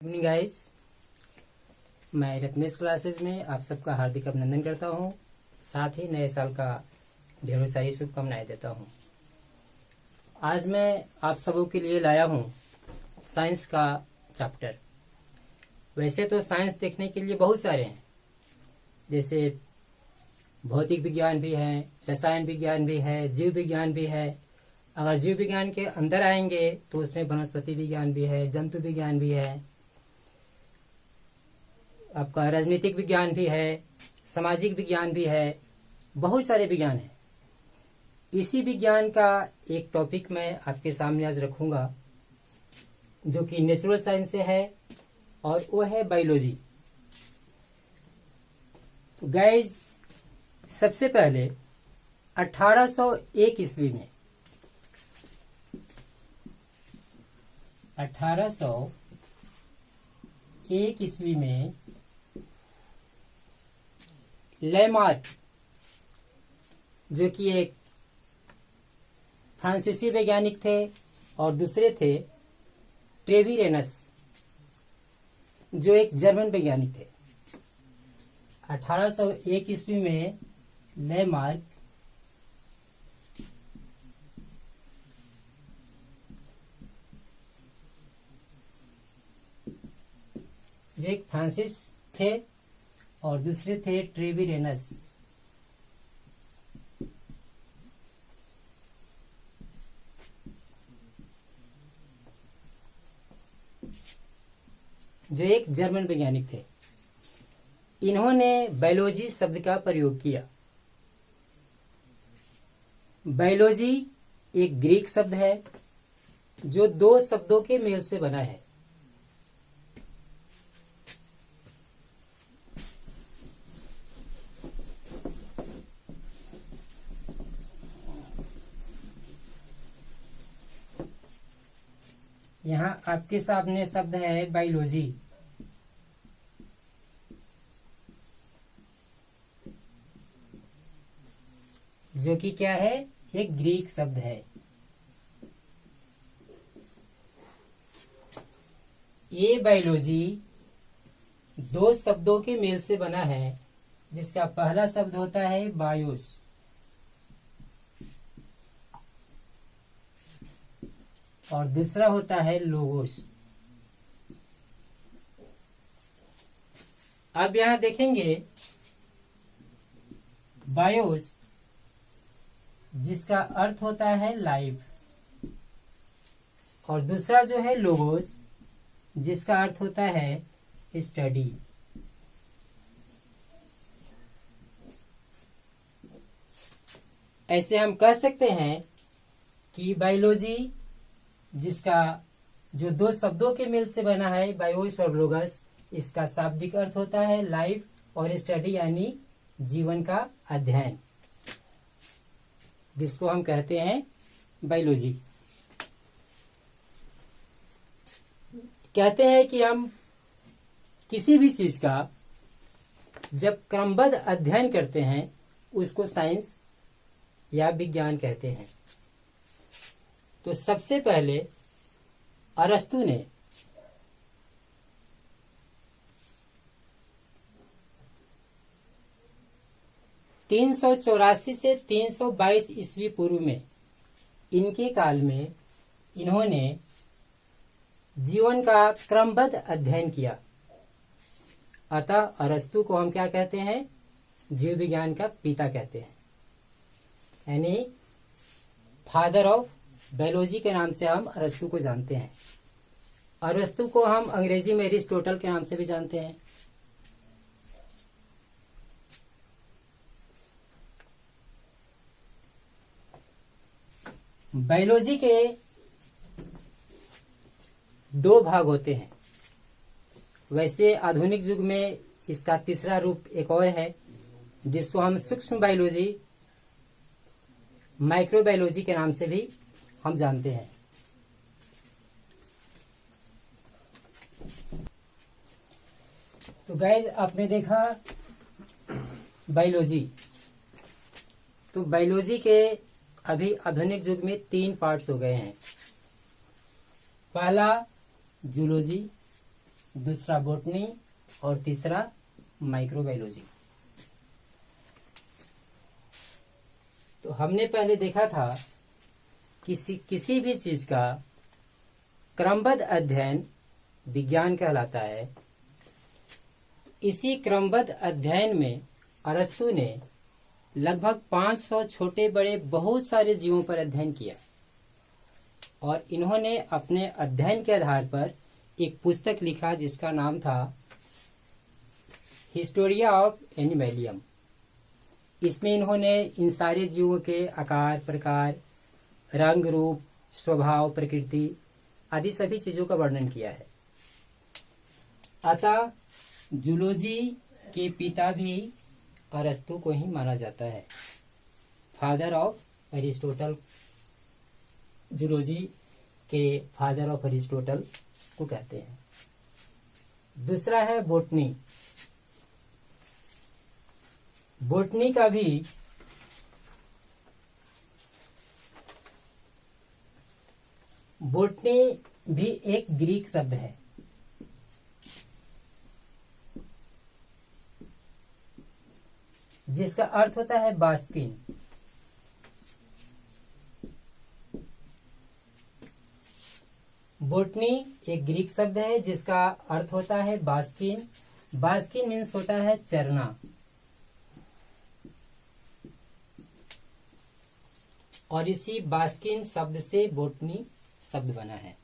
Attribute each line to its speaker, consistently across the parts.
Speaker 1: Evening guys, मैं Ratnesh classes में आप सबका हार्दिक अभिनंदन करता हूं। साथ ही नए साल का ढेरों सारी शुभकामनाएं देता हूं। आज मैं आप सबों के लिए लाया हूं साइंस का चैप्टर। वैसे तो साइंस देखने के लिए बहुत सारे हैं, जैसे भौतिक विज्ञान भी है, रसायन विज्ञान भी है, जीव विज्ञान भी है। अगर जीव विज्ञान के अंदर आएंगे तो उसमें वनस्पति विज्ञान भी है, जंतु विज्ञान भी है, आपका राजनीतिक विज्ञान भी है, सामाजिक विज्ञान भी है, बहुत सारे विज्ञान हैं। इसी विज्ञान का एक टॉपिक मैं आपके सामने आज रखूंगा जो कि नेचुरल साइंस से है, और वो है बायोलॉजी। तो गाइज, सबसे पहले 1801 ईस्वी में 1801 ईस्वी में लेमार्क, जो कि एक फ्रांसीसी वैज्ञानिक थे, और दूसरे थे ट्रेविरेनस, जो एक जर्मन वैज्ञानिक थे। 1801 ईस्वी में लेमार्क जो एक फ्रांसिस थे और दूसरे थे ट्रेविरेनस। जो एक जर्मन वैज्ञानिक थे। इन्होंने बायोलॉजी शब्द का प्रयोग किया। बायोलॉजी एक ग्रीक शब्द है जो दो शब्दों के मेल से बना है। यहाँ आपके सामने शब्द है बायोलॉजी। जो कि क्या है, एक ग्रीक शब्द है। ये बायोलॉजी दो शब्दों के मेल से बना है, जिसका पहला शब्द होता है बायोस और दूसरा होता है लोगोस। अब यहां देखेंगे बायोस, जिसका अर्थ होता है लाइफ, और दूसरा जो है लोगोस, जिसका अर्थ होता है स्टडी। ऐसे हम कह सकते हैं कि बायोलॉजी, जिसका जो दो शब्दों के मेल से बना है, बायोस और लोगस, इसका शाब्दिक अर्थ होता है लाइफ और स्टडी यानी जीवन का अध्ययन, जिसको हम कहते हैं बायोलॉजी। कहते हैं कि हम किसी भी चीज का जब क्रमबद्ध अध्ययन करते हैं उसको साइंस या विज्ञान कहते हैं। तो सबसे पहले अरस्तु ने (384 से 322 ईस्वी पूर्व में, इनके काल में इन्होंने जीवन का क्रमबद्ध अध्ययन किया। अतः अरस्तु को हम क्या कहते हैं, जीव विज्ञान का पिता कहते हैं, यानी फादर ऑफ बायोलॉजी के नाम से हम अरस्तु को जानते हैं। अरस्तु को हम अंग्रेजी में एरिस्टोटल के नाम से भी जानते हैं। बायोलॉजी के दो भाग होते हैं। वैसे आधुनिक युग में इसका तीसरा रूप एक और है, जिसको हम सूक्ष्म बायोलॉजी, माइक्रोबायोलॉजी के नाम से भी हम जानते हैं। तो गाइज, आपने देखा बायोलॉजी। तो बायोलॉजी के अभी आधुनिक युग में 3 पार्ट्स हो गए हैं। पहला जूलॉजी, दूसरा बॉटनी और तीसरा माइक्रोबायोलॉजी। तो हमने पहले देखा था किसी भी चीज का क्रमबद्ध अध्ययन विज्ञान कहलाता है। इसी क्रमबद्ध अध्ययन में अरस्तु ने लगभग 500 छोटे बड़े बहुत सारे जीवों पर अध्ययन किया और इन्होंने अपने अध्ययन के आधार पर एक पुस्तक लिखा जिसका नाम था हिस्टोरिया ऑफ एनिमलियम। इसमें इन्होंने इन सारे जीवों के आकार, प्रकार, रंग, रूप, स्वभाव, प्रकृति आदि सभी चीजों का वर्णन किया है। अतः जूलॉजी के पिता भी अरस्तु को ही माना जाता है। फादर ऑफ एरिस्टोटल, जूलॉजी के फादर ऑफ एरिस्टोटल को कहते हैं। दूसरा है बॉटनी। बॉटनी का भी एक ग्रीक शब्द है। जिसका अर्थ होता है बास्किन। बॉटनी एक ग्रीक शब्द है जिसका अर्थ होता है बास्किन। बास्किन मीन्स होता है चरना, और इसी बास्किन शब्द से बॉटनी शब्द बना है।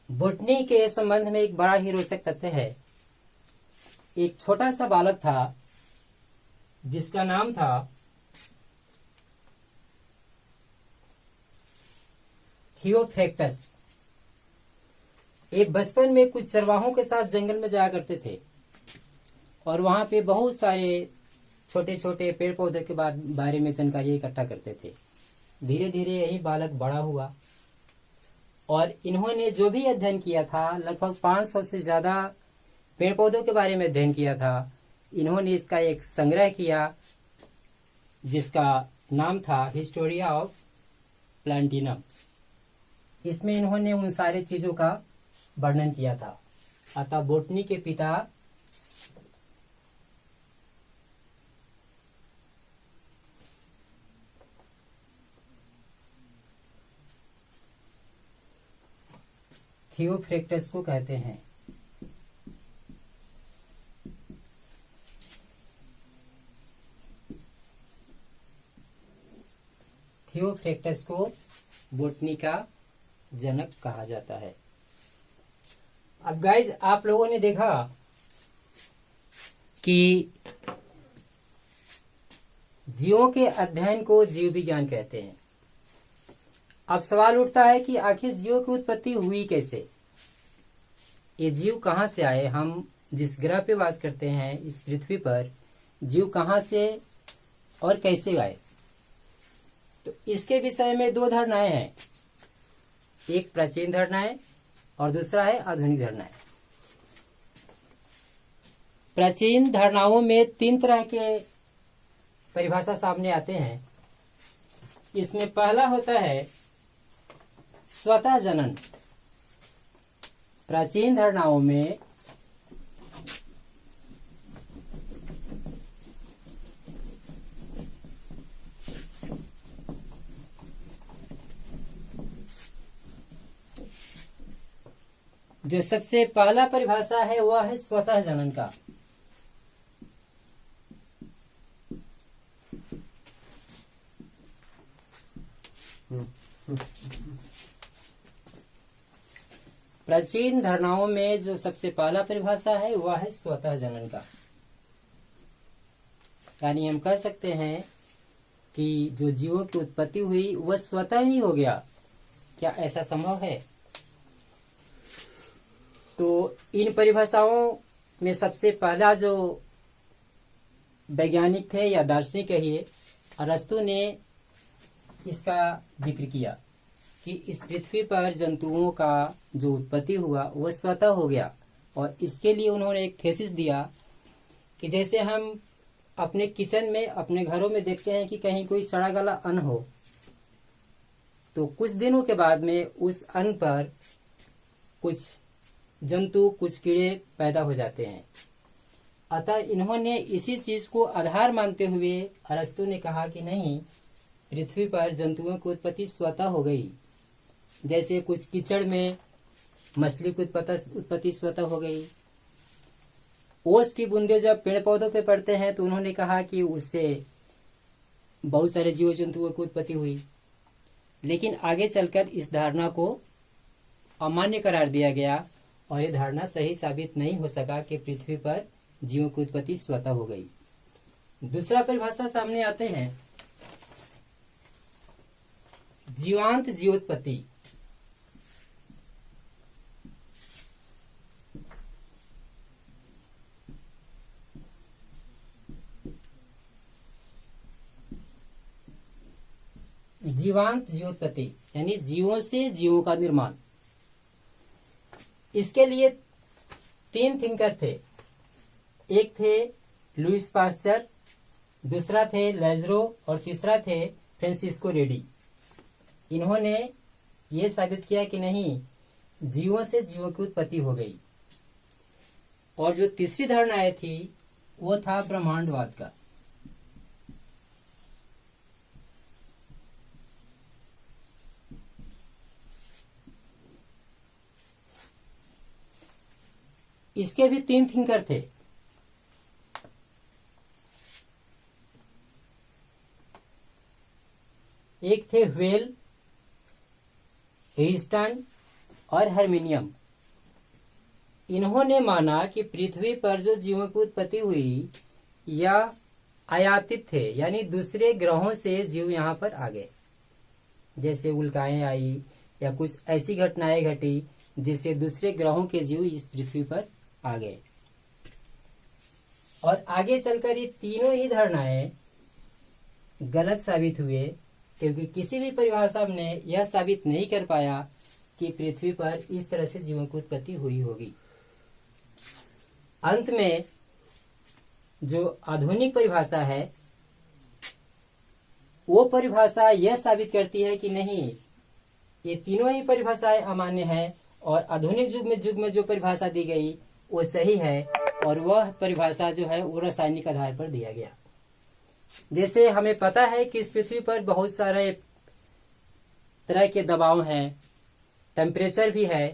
Speaker 1: बॉटनी के संबंध में एक बड़ा ही रोचक तथ्य है। एक छोटा सा बालक था जिसका नाम था थियोफ्रैक्टस। ये बचपन में कुछ चरवाहों के साथ जंगल में जाया करते थे और वहां पे बहुत सारे छोटे छोटे पेड़ पौधे के बारे में जानकारी इकट्ठा करते थे। धीरे धीरे यही बालक बड़ा हुआ और इन्होंने जो भी अध्ययन किया था, लगभग 500 से ज्यादा पेड़ पौधों के बारे में अध्ययन किया था। इन्होंने इसका एक संग्रह किया जिसका नाम था हिस्टोरिया ऑफ प्लांटिनम। इसमें इन्होंने उन सारे चीजों का वर्णन किया था। अतः बॉटनी के पिता थियोफ्रैक्टस को कहते हैं। थियोफ्रैक्टस को बॉटनी का जनक कहा जाता है। अब गाइज, आप लोगों ने देखा कि जीवों के अध्ययन को जीव विज्ञान कहते हैं। अब सवाल उठता है कि आखिर जीवों की उत्पत्ति हुई कैसे? ये जीव कहाँ से आए? हम जिस ग्रह पे वास करते हैं, इस पृथ्वी पर जीव कहाँ से और कैसे आए? तो इसके विषय में दो धारणाएं हैं। एक प्राचीन धारणाएं और दूसरा है आधुनिक धारणाएं। प्राचीन धारणाओं में 3 तरह के परिभाषा सामने आते हैं। इसमें पहला होता है स्वतः जनन। प्राचीन धारणाओं में जो सबसे पहला परिभाषा है वह है स्वतः जनन का। प्राचीन धारणाओं में जो सबसे पहला परिभाषा है वह है स्वतः जनन का। यानी हम कह सकते हैं कि जो जीवों की उत्पत्ति हुई वह स्वतः ही हो गया। क्या ऐसा संभव है? तो इन परिभाषाओं में सबसे पहला जो वैज्ञानिक थे या दार्शनिक कहिए, अरस्तु ने इसका जिक्र किया कि इस पृथ्वी पर जंतुओं का जो उत्पत्ति हुआ वह स्वतः हो गया। और इसके लिए उन्होंने एक थेसिस दिया कि जैसे हम अपने किचन में, अपने घरों में देखते हैं कि कहीं कोई सड़ा गला अन्न हो, तो कुछ दिनों के बाद में उस अन्न पर कुछ जंतु, कुछ कीड़े पैदा हो जाते हैं। अतः इन्होंने इसी चीज को आधार मानते हुए अरस्तु ने कहा कि नहीं, पृथ्वी पर जंतुओं की उत्पत्ति स्वतः हो गई। जैसे कुछ कीचड़ में मछली की उत्पत्ति स्वतः हो गई। ओस की बूंदे जब पेड़ पौधों पे पड़ते हैं तो उन्होंने कहा कि उससे बहुत सारे जीव जंतुओं की उत्पत्ति हुई। लेकिन आगे चलकर इस धारणा को अमान्य करार दिया गया और ये धारणा सही साबित नहीं हो सका कि पृथ्वी पर जीवों की उत्पत्ति स्वतः हो गई। दूसरा परिभाषा सामने आते हैं, जीवांत जीवोत्पत्ति। जीवांत जीवोत्पत्ति यानी जीवों से जीवों का निर्माण। इसके लिए 3 थिंकर थे। एक थे लुईस पास्चर, दूसरा थे लेज़रो और तीसरा थे फ्रांसिस्को रेडी। इन्होंने ये साबित किया कि नहीं, जीवों से जीवों की उत्पत्ति हो गई। और जो तीसरी धारणा आई थी वो था ब्रह्मांडवाद का। इसके भी 3 थिंकर थे। एक थे व्हेल, एरिस्टन और हार्मोनियम। इन्होंने माना कि पृथ्वी पर जो जीवों की उत्पत्ति हुई या आयातित थे, यानी दूसरे ग्रहों से जीव यहाँ पर आ गए। जैसे उल्काएं आई या कुछ ऐसी घटनाएं घटी जिससे दूसरे ग्रहों के जीव इस पृथ्वी पर आ गए। और आगे चलकर ये तीनों ही धारणाएं गलत साबित हुए, क्योंकि किसी भी परिभाषा ने यह साबित नहीं कर पाया कि पृथ्वी पर इस तरह से जीवों की उत्पत्ति हुई होगी। अंत में जो आधुनिक परिभाषा है वो परिभाषा यह साबित करती है कि नहीं, ये तीनों ही परिभाषाएं अमान्य है और आधुनिक युग में जो परिभाषा दी गई वो सही है। और वह परिभाषा जो है वो रासायनिक आधार पर दिया गया। जैसे हमें पता है कि इस पृथ्वी पर बहुत सारे तरह के दबाव हैं, टेम्परेचर भी है,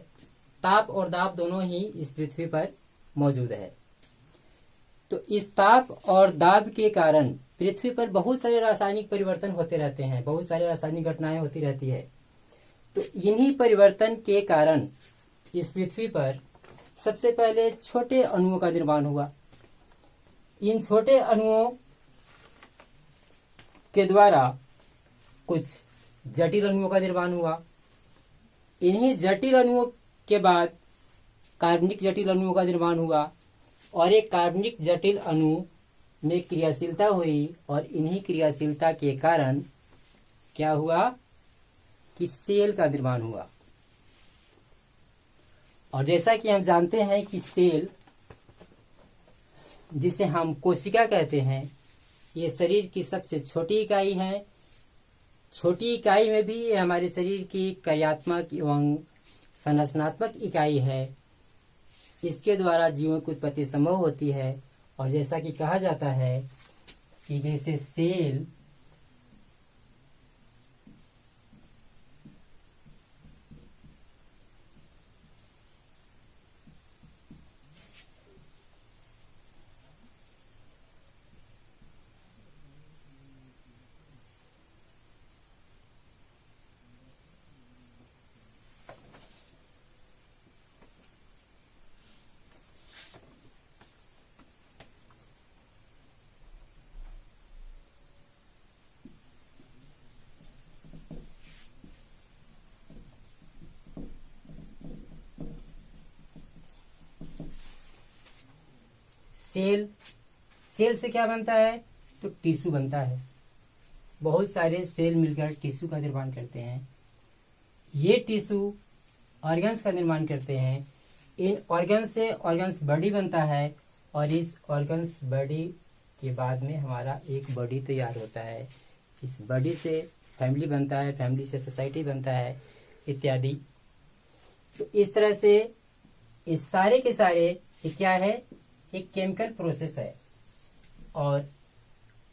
Speaker 1: ताप और दाब दोनों ही इस पृथ्वी पर मौजूद है। तो इस ताप और दाब के कारण पृथ्वी पर बहुत सारे रासायनिक परिवर्तन होते रहते हैं, बहुत सारी रासायनिक घटनाएं होती रहती है। तो इन्हीं परिवर्तन के कारण इस पृथ्वी पर सबसे पहले छोटे अणुओं का निर्माण हुआ। इन छोटे अणुओं के द्वारा कुछ जटिल अणुओं का निर्माण हुआ। इन्हीं जटिल अणुओं के बाद कार्बनिक जटिल अणुओं का निर्माण हुआ और एक कार्बनिक जटिल अणु में क्रियाशीलता हुई और इन्हीं क्रियाशीलता के कारण क्या हुआ कि सेल का निर्माण हुआ। और जैसा कि हम जानते हैं कि सेल, जिसे हम कोशिका कहते हैं, ये शरीर की सबसे छोटी इकाई है। छोटी इकाई में भी ये हमारे शरीर की कार्यात्मक एवं संरचनात्मक इकाई है। इसके द्वारा जीवों की उत्पत्ति संभव होती है। और जैसा कि कहा जाता है कि जैसे सेल सेल से क्या बनता है, तो टिश्यू बनता है। बहुत सारे सेल मिलकर टिश्यू का निर्माण करते हैं। ये टिश्यू ऑर्गन्स का निर्माण करते हैं। इन ऑर्गन्स से ऑर्गन्स बॉडी बनता है और इस ऑर्गन्स बॉडी के बाद में हमारा एक बॉडी तैयार होता है। इस बॉडी से फैमिली बनता है, फैमिली से सोसाइटी बनता है इत्यादि। तो इस तरह से इस सारे के सारे ये क्या है, एक केमिकल प्रोसेस है। और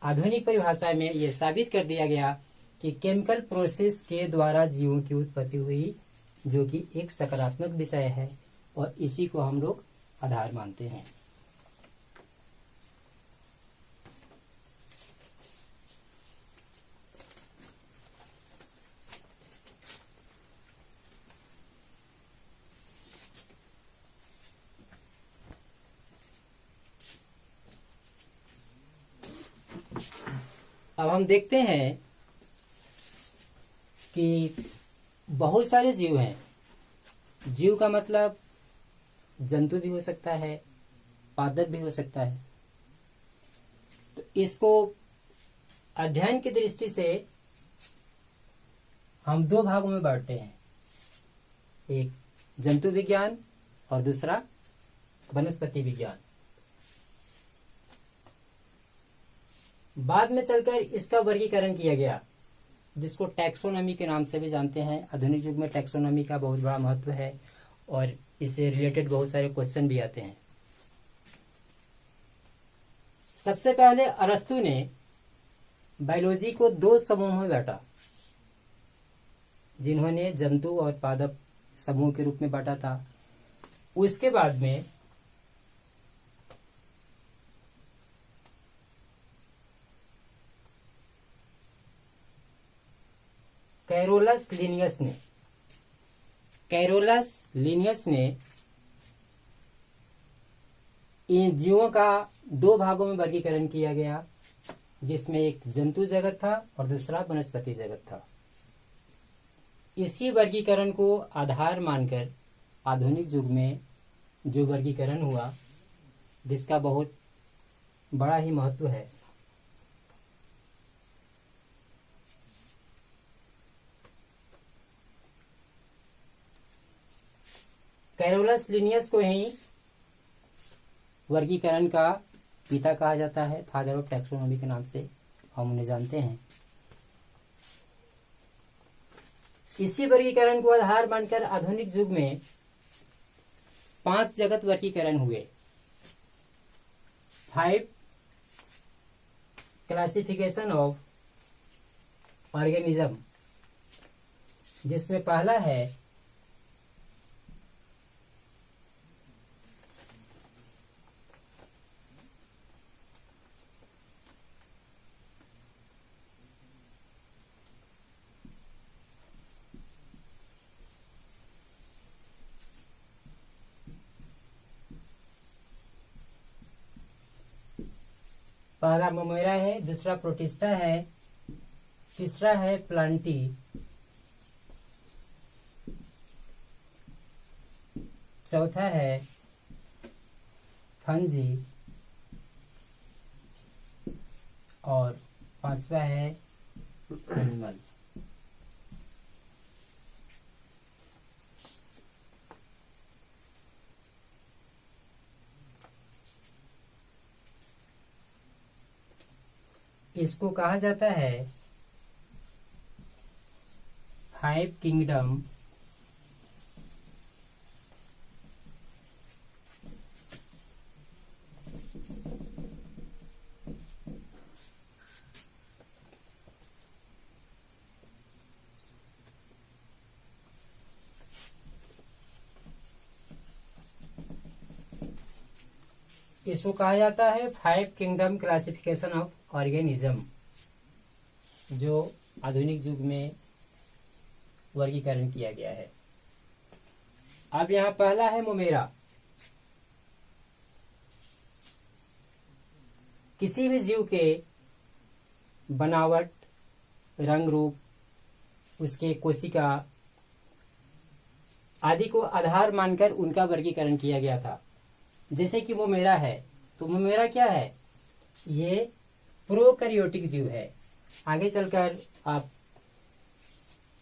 Speaker 1: आधुनिक परिभाषा में ये साबित कर दिया गया कि केमिकल प्रोसेस के द्वारा जीवों की उत्पत्ति हुई, जो कि एक सकारात्मक विषय है और इसी को हम लोग आधार मानते हैं। अब हम देखते हैं कि बहुत सारे जीव हैं। जीव का मतलब जंतु भी हो सकता है, पादप भी हो सकता है। तो इसको अध्ययन की दृष्टि से हम दो भागों में बांटते हैं, एक जंतु विज्ञान और दूसरा वनस्पति विज्ञान। बाद में चलकर इसका वर्गीकरण किया गया, जिसको टैक्सोनॉमी के नाम से भी जानते हैं। आधुनिक युग में टैक्सोनॉमी का बहुत बड़ा महत्व है और इससे रिलेटेड बहुत सारे क्वेश्चन भी आते हैं। सबसे पहले अरस्तु ने बायोलॉजी को दो समूह में बांटा, जिन्होंने जंतु और पादप समूह के रूप में बांटा था। उसके बाद में कैरोलस लिनियस ने इन जीवों का दो भागों में वर्गीकरण किया गया, जिसमें एक जंतु जगत था और दूसरा वनस्पति जगत था। इसी वर्गीकरण को आधार मानकर आधुनिक युग में जो वर्गीकरण हुआ, जिसका बहुत बड़ा ही महत्व है। कैरोलस लिनियस को ही वर्गीकरण का पिता कहा जाता है, फादर ऑफ टैक्सोनॉमी के नाम से हम उन्हें जानते हैं। इसी वर्गीकरण को आधार मानकर आधुनिक युग में 5 जगत वर्गीकरण हुए, 5 क्लासिफिकेशन ऑफ ऑर्गेनिज्म, जिसमें पहला है पहला मोमेरा है, दूसरा प्रोटिस्टा है, तीसरा है प्लांटी, चौथा है फंजी और पांचवा है एनिमल। इसको कहा जाता है 5 किंगडम इसको कहा जाता है 5 किंगडम क्लासिफिकेशन ऑफ ऑर्गेनिज्म, जो आधुनिक युग में वर्गीकरण किया गया है। अब यहाँ पहला है मोमेरा। किसी भी जीव के बनावट, रंग रूप, उसके कोशिका आदि को आधार मानकर उनका वर्गीकरण किया गया था। जैसे कि मोमेरा है, तो मोमेरा क्या है? ये प्रोकैरियोटिक जीव है। आगे चलकर आप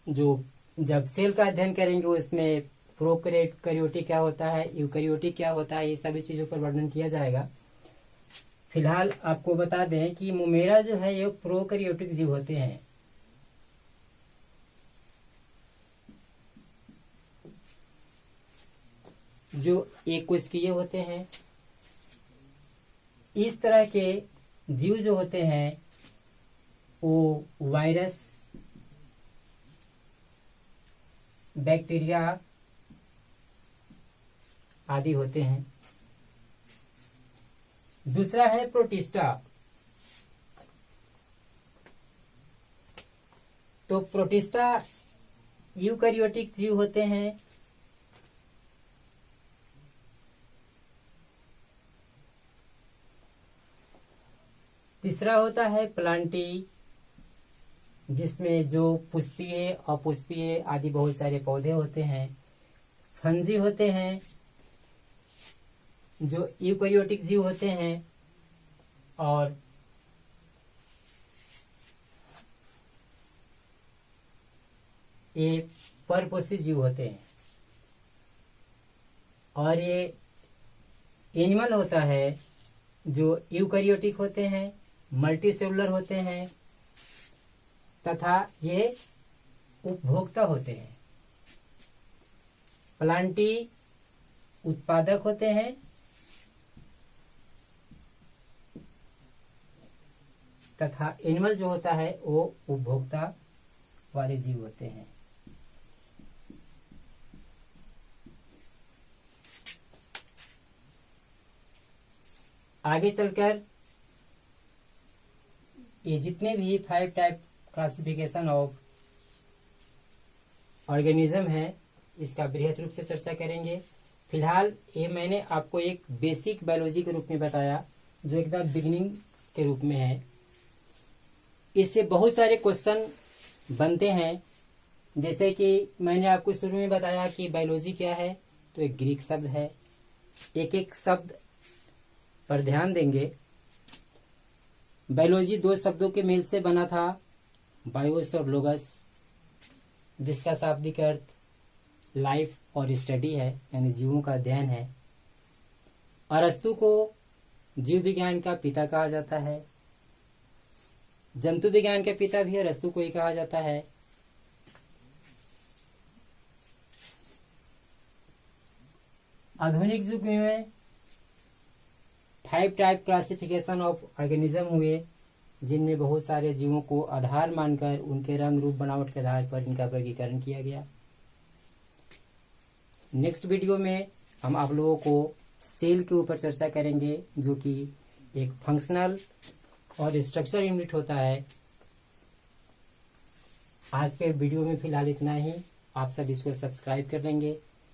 Speaker 1: जो जब सेल का अध्ययन करेंगे उसमें प्रोकैरियोटिक क्या होता है, यूकैरियोटिक क्या होता है, ये सभी चीजों पर वर्णन किया जाएगा। फिलहाल आपको बता दें कि मोमेरा जो है ये प्रोकैरियोटिक जीव होते हैं। जो एककोशिकीय होते हैं। इस तरह के जीव जो होते हैं वो वायरस, बैक्टीरिया आदि होते हैं। दूसरा है प्रोटिस्टा। तो प्रोटिस्टा यूकैरियोटिक जीव होते हैं। तीसरा होता है प्लांटी, जिसमें जो पुष्पीय, अपुष्पीय आदि बहुत सारे पौधे होते हैं। फंजी होते हैं जो यूकैरियोटिक जीव होते हैं। और ये परपोषी जीव होते हैं। और ये एनिमल होता है जो यूकैरियोटिक होते हैं, मल्टीसेलुलर होते हैं तथा ये उपभोक्ता होते हैं। प्लांटी उत्पादक होते हैं तथा एनिमल जो होता है वो उपभोक्ता वाले जीव होते हैं। आगे चलकर ये जितने भी 5 टाइप क्लासिफिकेशन ऑफ ऑर्गेनिज्म है इसका बृहद रूप से चर्चा करेंगे। फिलहाल ये मैंने आपको एक बेसिक बायोलॉजी के रूप में बताया जो एकदम बिगिनिंग के रूप में है। इससे बहुत सारे क्वेश्चन बनते हैं। जैसे कि मैंने आपको शुरू में बताया कि बायोलॉजी क्या है, तो एक ग्रीक शब्द है। एक एक शब्द पर ध्यान देंगे। बायोलॉजी 2 शब्दों के मेल से बना था, बायोस और लोगस, जिसका शाब्दिक अर्थ लाइफ और स्टडी है, यानी जीवों का अध्ययन है। अरस्तु को जीव विज्ञान का पिता कहा जाता है। जंतु विज्ञान के पिता भी अरस्तु को ही कहा जाता है। आधुनिक युग में 5 टाइप क्लासिफिकेशन ऑफ ऑर्गेनिज्म हुए, जिनमें बहुत सारे जीवों को आधार मानकर उनके रंग रूप बनावट के आधार पर इनका वर्गीकरण किया गया। नेक्स्ट वीडियो में हम आप लोगों को सेल के ऊपर चर्चा करेंगे, जो कि एक फंक्शनल और स्ट्रक्चर यूनिट होता है। आज के वीडियो में फिलहाल इतना ही। आप सब इसको सब्सक्राइब कर लेंगे।